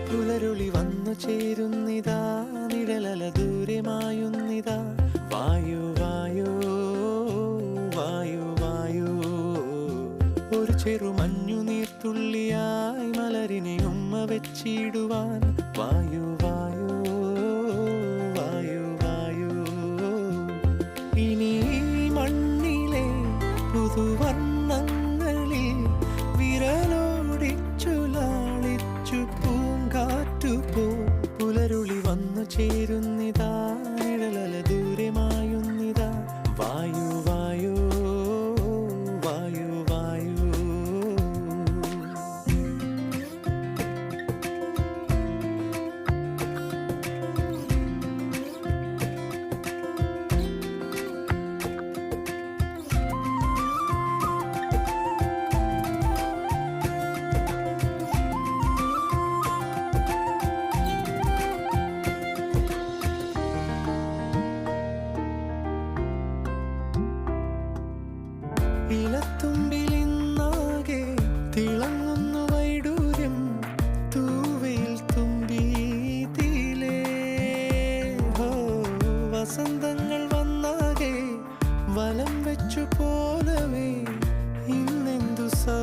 പുലരുളി വന്നു ചേരുന്നിതാ, നിഴലല ദൂരെ മായുന്നിതാ. വായു വായു വായു വായു, ഒരു ചെറു മഞ്ഞു നീർത്തുള്ളിയായി മലരിനെ ഉമ്മ വെച്ചിടുവാൻ. വായു വായു വായു വായു, ഇനി മണ്ണിലെ പുതുവർണ്ണങ്ങളിൽ വിരലോടിച്ചു ലാളിച്ചു പൂങ്കാറ്റുപോ. പുലരുളി വന്നു ചേരുന്നിതാ, നിഴലല ദൂരെ മായുന്നിതാ. വായു വായു വായു വായു. ഇലത്തുമ്പിലിന്നാകെ തിളങ്ങുന്നു വൈഡൂര്യം, തൂവയിൽ തുമ്പീതിലേ. ഹോ, വസന്തങ്ങൾ വന്നാകെ വലം വെച്ചു പോലവേ ഇന്നെന്തു സൗ